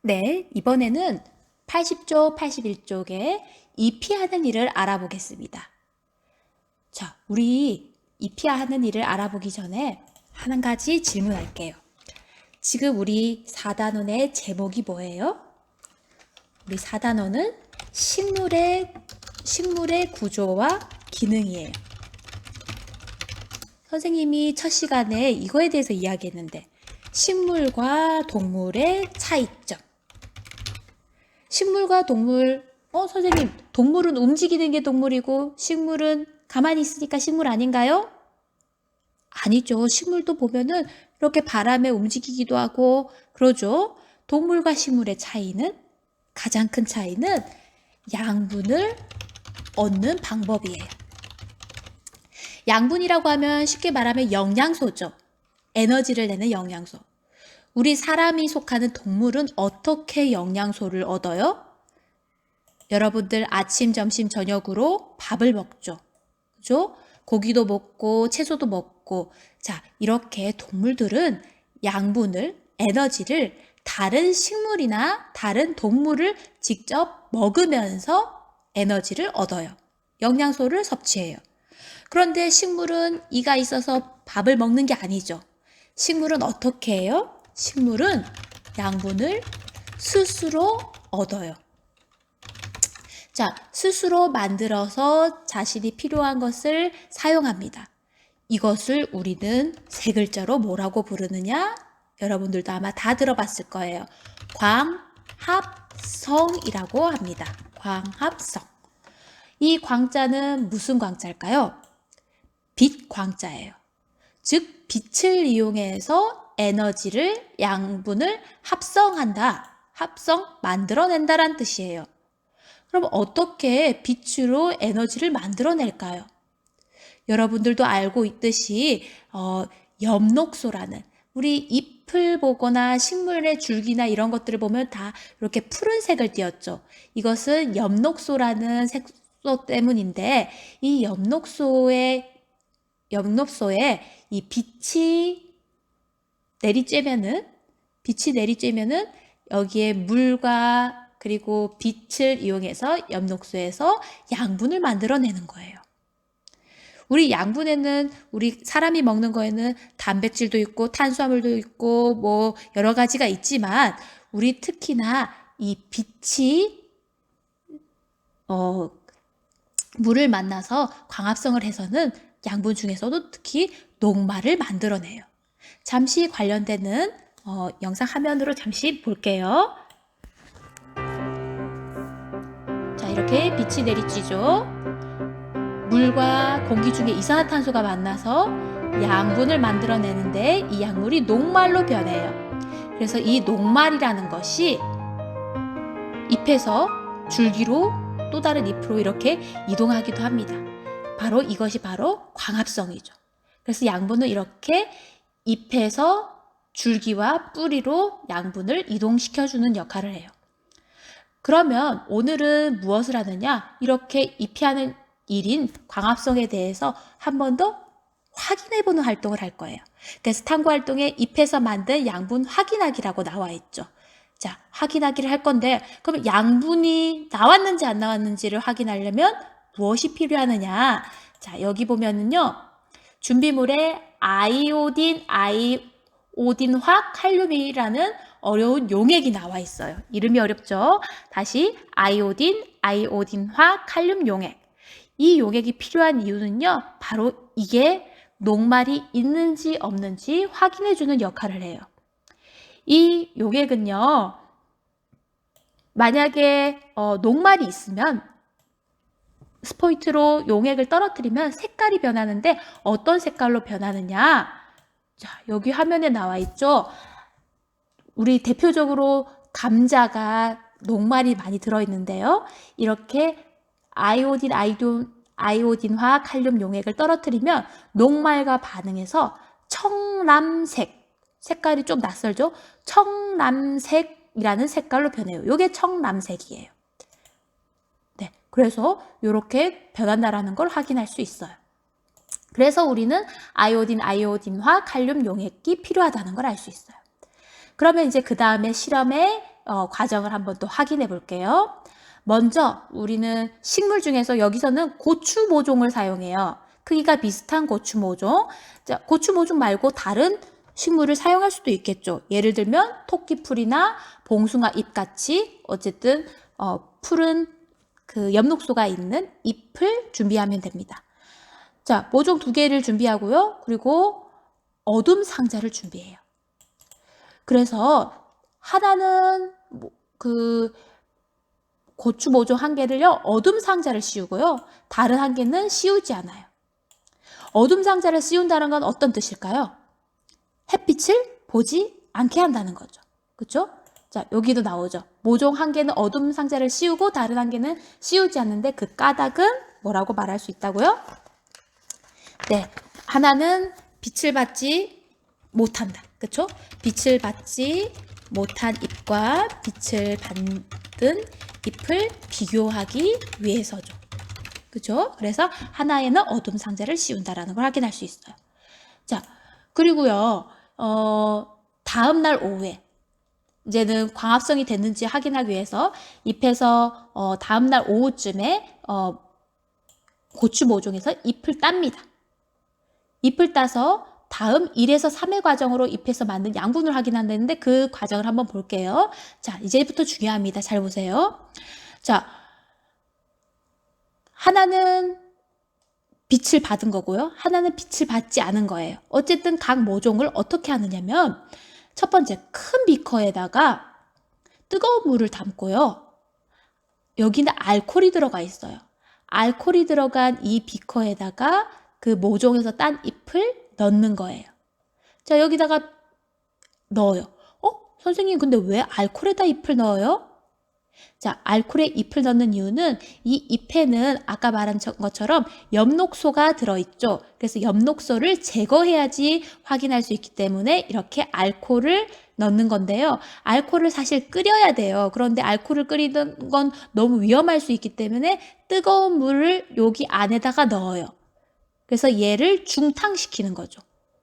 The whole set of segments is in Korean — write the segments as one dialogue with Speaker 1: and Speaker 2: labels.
Speaker 1: 네, 이번에는 80쪽, 81쪽에 이피하는 일을 알아보겠습니다. 자, 우리 이피하는 일을 알아보기 전에 한 가지 질문할게요. 지금 우리 4단원의 제목이 뭐예요? 우리 4단원은 식물의 구조와 기능이에요. 선생님이 첫 시간에 이거에 대해서 이야기했는데 식물과 동물의 차이점. 식물과 동물, 선생님, 동물은 움직이는 게 동물이고 식물은 가만히 있으니까 식물 아닌가요? 아니죠. 식물도 보면은 이렇게 바람에 움직이기도 하고 그러죠. 동물과 식물의 차이는, 가장 큰 차이는 양분을 얻는 방법이에요. 양분이라고 하면 쉽게 말하면 영양소죠. 에너지를 내는 영양소. 우리 사람이 속하는 동물은 어떻게 영양소를 얻어요? 여러분들 아침, 점심, 저녁으로 밥을 먹죠. 그죠? 고기도 먹고 채소도 먹고. 자, 이렇게 동물들은 양분을, 에너지를 다른 식물이나 다른 동물을 직접 먹으면서 에너지를 얻어요. 영양소를 섭취해요. 그런데 식물은 이가 있어서 밥을 먹는 게 아니죠. 식물은 어떻게 해요? 식물은 양분을 스스로 얻어요. 자, 스스로 만들어서 자신이 필요한 것을 사용합니다. 이것을 우리는 세 글자로 뭐라고 부르느냐? 여러분들도 아마 다 들어봤을 거예요. 광합성이라고 합니다. 광합성. 이 광자는 무슨 광자일까요? 빛 광자예요. 즉, 빛을 이용해서 에너지를, 양분을 합성한다. 만들어낸다란 뜻이에요. 그럼 어떻게 빛으로 에너지를 만들어낼까요? 여러분들도 알고 있듯이 엽록소라는, 우리 잎을 보거나 식물의 줄기나 이런 것들을 보면 다 이렇게 푸른색을 띠었죠. 이것은 엽록소라는 색소 때문인데 이 엽록소에 이 빛이 내리쬐면은 여기에 물과 그리고 빛을 이용해서 엽록소에서 양분을 만들어내는 거예요. 우리 양분에는 우리 사람이 먹는 거에는 단백질도 있고 탄수화물도 있고 뭐 여러 가지가 있지만 우리 특히나 이 빛이 물을 만나서 광합성을 해서는 양분 중에서도 특히 녹말을 만들어내요. 잠시 관련되는 영상 화면으로 잠시 볼게요. 자, 이렇게 빛이 내리쬐죠. 물과 공기 중에 이산화탄소가 만나서 양분을 만들어내는데 이 약물이 녹말로 변해요. 그래서 이 녹말이라는 것이 잎에서 줄기로 또 다른 잎으로 이렇게 이동하기도 합니다. 이것이 바로 광합성이죠. 그래서 양분은 이렇게 잎에서 줄기와 뿌리로 양분을 이동시켜주는 역할을 해요. 그러면 오늘은 무엇을 하느냐? 이렇게 잎이 하는 일인 광합성에 대해서 한 번 더 확인해보는 활동을 할 거예요. 그래서 탐구활동에 잎에서 만든 양분 확인하기라고 나와 있죠. 자, 확인하기를 할 건데 그럼 양분이 나왔는지 안 나왔는지를 확인하려면 무엇이 필요하느냐? 자, 여기 보면은요. 준비물에 아이오딘화 칼륨이라는 어려운 용액이 나와 있어요. 이름이 어렵죠? 다시 아이오딘화 칼륨 용액. 이 용액이 필요한 이유는요. 바로 이게 녹말이 있는지 없는지 확인해주는 역할을 해요. 이 용액은요. 만약에 녹말이 있으면 스포이트로 용액을 떨어뜨리면 색깔이 변하는데 어떤 색깔로 변하느냐? 자, 여기 화면에 나와 있죠. 우리 대표적으로 감자가 녹말이 많이 들어있는데요. 이렇게 아이오딘화 칼륨 용액을 떨어뜨리면 녹말과 반응해서 청남색, 색깔이 좀 낯설죠? 청남색이라는 색깔로 변해요. 이게 청남색이에요. 네, 그래서 이렇게 변한다라는 걸 확인할 수 있어요. 그래서 우리는 아이오딘화 칼륨 용액이 필요하다는 걸 알 수 있어요. 그러면 이제 그 다음에 실험에 과정을 한번 또 확인해 볼게요. 먼저 우리는 식물 중에서 여기서는 고추 모종을 사용해요. 크기가 비슷한 고추 모종. 자, 고추 모종 말고 다른 식물을 사용할 수도 있겠죠. 예를 들면 토끼풀이나 봉숭아 잎같이 어쨌든 푸른 그 엽록소가 있는 잎을 준비하면 됩니다. 자, 모종 2개를 준비하고요. 그리고 어둠 상자를 준비해요. 그래서 하나는 그 고추 모종 1개를요, 어둠 상자를 씌우고요. 다른 1개는 씌우지 않아요. 어둠 상자를 씌운다는 건 어떤 뜻일까요? 햇빛을 보지 않게 한다는 거죠. 그렇죠? 자, 여기도 나오죠. 모종 1개는 어둠 상자를 씌우고 다른 1개는 씌우지 않는데 그 까닭은 뭐라고 말할 수 있다고요? 네, 하나는 빛을 받지 못한다. 그렇죠? 빛을 받지 못한 잎과 빛을 받는 잎을 비교하기 위해서죠. 그죠? 그래서 하나에는 어둠 상자를 씌운다라는 걸 확인할 수 있어요. 자, 그리고요, 다음 날 오후에 이제는 광합성이 됐는지 확인하기 위해서 잎에서 다음 날 오후쯤에 고추 모종에서 잎을 땁니다. 잎을 따서 다음 1에서 3회 과정으로 잎에서 만든 양분을 확인한다는데 그 과정을 한번 볼게요. 자, 이제부터 중요합니다. 잘 보세요. 자, 하나는 빛을 받은 거고요. 하나는 빛을 받지 않은 거예요. 어쨌든 각 모종을 어떻게 하느냐면 첫 번째 큰 비커에다가 뜨거운 물을 담고요. 여기는 알코올이 들어가 있어요. 알코올이 들어간 이 비커에다가 그 모종에서 딴 잎을 넣는 거예요. 자, 여기다가 넣어요. 선생님, 근데 왜 알코올에다 잎을 넣어요? 자, 알코올에 잎을 넣는 이유는 이 잎에는 아까 말한 것처럼 엽록소가 들어있죠. 그래서 엽록소를 제거해야지 확인할 수 있기 때문에 이렇게 알코올을 넣는 건데요. 알코올을 사실 끓여야 돼요. 그런데 알코올을 끓이는 건 너무 위험할 수 있기 때문에 뜨거운 물을 여기 안에다가 넣어요. 그래서 얘를 중탕시키는 거죠.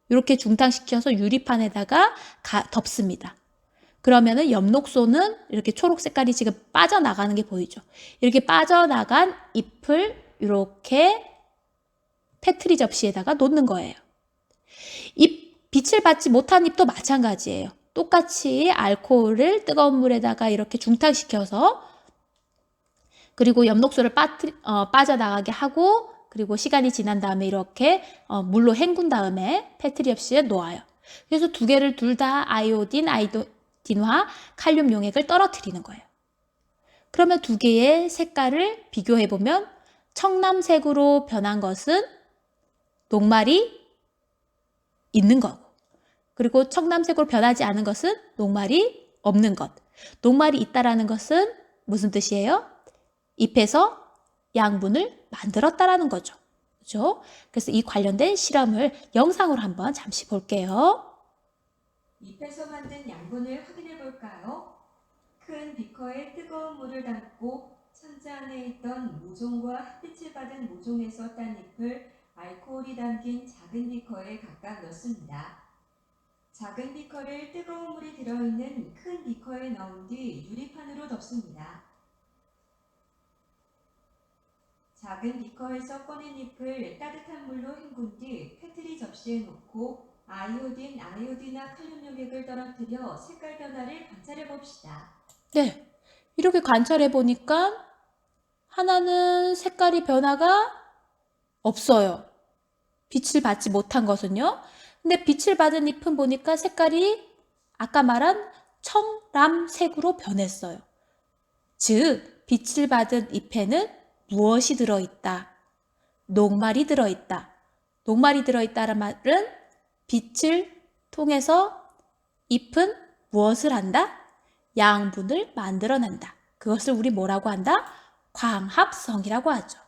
Speaker 1: 이렇게 중탕시켜서 유리판에다가 덮습니다. 그러면은 엽록소는 이렇게 초록 색깔이 지금 빠져나가는 게 보이죠. 이렇게 빠져나간 잎을 이렇게 페트리 접시에다가 놓는 거예요. 빛을 받지 못한 잎도 마찬가지예요. 똑같이 알코올을 뜨거운 물에다가 이렇게 중탕시켜서 그리고 엽록소를 빠져나가게 하고 그리고 시간이 지난 다음에 이렇게 물로 헹군 다음에 페트리 접시에 놓아요. 그래서 2개를 둘 다 아이오딘화 칼륨 용액을 떨어뜨리는 거예요. 그러면 2개의 색깔을 비교해보면 청남색으로 변한 것은 녹말이 있는 거고 그리고 청남색으로 변하지 않은 것은 녹말이 없는 것. 녹말이 있다라는 것은 무슨 뜻이에요? 잎에서 양분을 만들었다라는 거죠. 그렇죠? 그래서 이 관련된 실험을 영상으로 한번 잠시 볼게요.
Speaker 2: 잎에서 만든 양분을 확인해 볼까요? 큰 비커에 뜨거운 물을 담고 천자 안에 있던 모종과 햇빛을 받은 모종에서 딴 잎을 알코올이 담긴 작은 비커에 각각 넣습니다. 작은 비커를 뜨거운 물이 들어있는 큰 비커에 넣은 뒤 유리판으로 덮습니다. 작은 비커에서 꺼낸 잎을 따뜻한 물로 헹군 뒤 페트리 접시에 놓고 아이오딘화 칼륨 용액을 떨어뜨려 색깔 변화를 관찰해 봅시다.
Speaker 1: 네, 이렇게 관찰해 보니까 하나는 색깔이 변화가 없어요. 빛을 받지 못한 것은요. 근데 빛을 받은 잎은 보니까 색깔이 아까 말한 청람색으로 변했어요. 즉, 빛을 받은 잎에는 무엇이 들어있다? 녹말이 들어있다. 녹말이 들어있다는 말은 빛을 통해서 잎은 무엇을 한다? 양분을 만들어낸다. 그것을 우리 뭐라고 한다? 광합성이라고 하죠.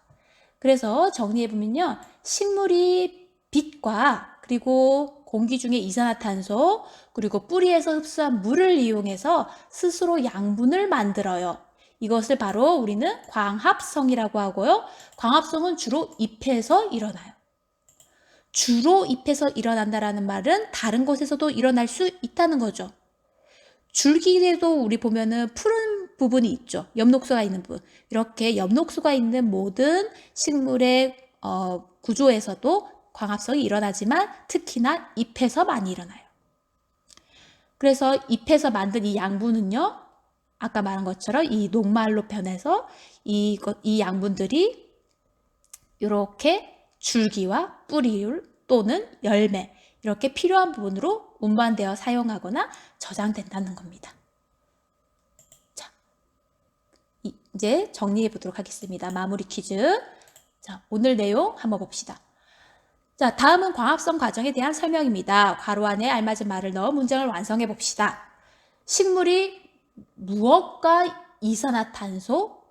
Speaker 1: 그래서 정리해보면요. 식물이 빛과 그리고 공기 중에 이산화탄소 그리고 뿌리에서 흡수한 물을 이용해서 스스로 양분을 만들어요. 이것을 바로 우리는 광합성이라고 하고요. 광합성은 주로 잎에서 일어나요. 주로 잎에서 일어난다라는 말은 다른 곳에서도 일어날 수 있다는 거죠. 줄기에도 우리 보면은 푸른 부분이 있죠. 엽록소가 있는 부분. 이렇게 엽록소가 있는 모든 식물의 구조에서도 광합성이 일어나지만 특히나 잎에서 많이 일어나요. 그래서 잎에서 만든 이 양분은요, 아까 말한 것처럼 이 녹말로 변해서 이 양분들이 이렇게 줄기와 뿌리 또는 열매 이렇게 필요한 부분으로 운반되어 사용하거나 저장된다는 겁니다. 자, 이제 정리해 보도록 하겠습니다. 마무리 퀴즈. 자, 오늘 내용 한번 봅시다. 자, 다음은 광합성 과정에 대한 설명입니다. 괄호 안에 알맞은 말을 넣어 문장을 완성해 봅시다. 식물이 무엇과 이산화탄소?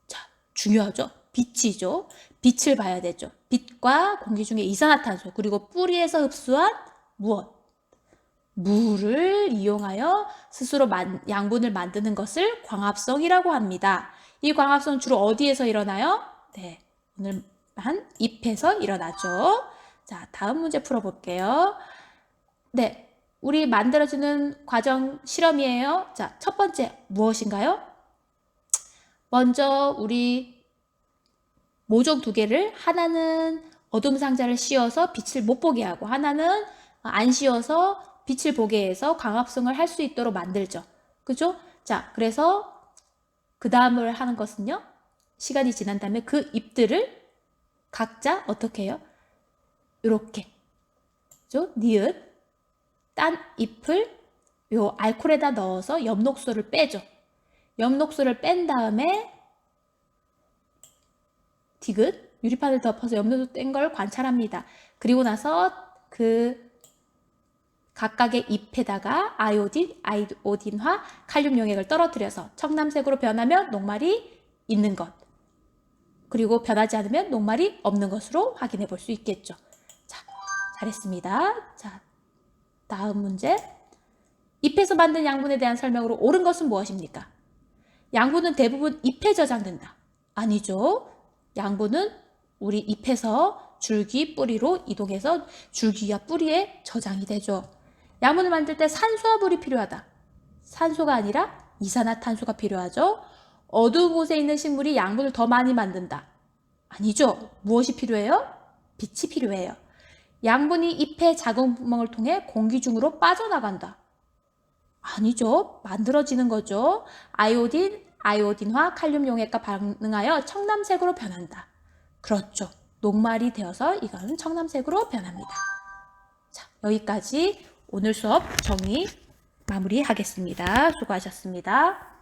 Speaker 1: 자, 중요하죠. 빛이죠. 빛을 봐야 되죠. 빛과 공기 중에 이산화탄소, 그리고 뿌리에서 흡수한 무엇? 물을 이용하여 스스로 양분을 만드는 것을 광합성이라고 합니다. 이 광합성 주로 어디에서 일어나요? 네, 오늘만 잎에서 일어나죠. 자, 다음 문제 풀어볼게요. 네, 우리 만들어주는 과정 실험이에요. 자, 첫 번째 무엇인가요? 먼저 우리 모종 두 개를, 하나는 어둠 상자를 씌워서 빛을 못 보게 하고 하나는 안 씌워서 빛을 보게 해서 광합성을 할 수 있도록 만들죠. 그죠? 자, 그래서 그 다음을 하는 것은요, 시간이 지난 다음에 그 잎들을 각자 어떻게 해요? 이렇게, 그죠? 니은 딴 잎을 요 알코올에다 넣어서 엽록소를 빼죠. 엽록소를 뺀 다음에 디귿 유리판을 덮어서 엽록소 뗀 걸 관찰합니다. 그리고 나서 그 각각의 잎에다가 아이오딘화, 칼륨 용액을 떨어뜨려서 청남색으로 변하면 녹말이 있는 것, 그리고 변하지 않으면 녹말이 없는 것으로 확인해 볼 수 있겠죠. 자, 잘했습니다. 자, 다음 문제. 잎에서 만든 양분에 대한 설명으로 옳은 것은 무엇입니까? 양분은 대부분 잎에 저장된다. 아니죠. 양분은 우리 잎에서 줄기, 뿌리로 이동해서 줄기와 뿌리에 저장이 되죠. 양분을 만들 때 산소와 물이 필요하다. 산소가 아니라 이산화탄소가 필요하죠. 어두운 곳에 있는 식물이 양분을 더 많이 만든다. 아니죠. 무엇이 필요해요? 빛이 필요해요. 양분이 잎의 작은 구멍을 통해 공기 중으로 빠져나간다. 아니죠. 만들어지는 거죠. 아이오딘화, 칼륨 용액과 반응하여 청남색으로 변한다. 그렇죠. 녹말이 되어서 이거는 청남색으로 변합니다. 자, 여기까지 오늘 수업 정리 마무리하겠습니다. 수고하셨습니다.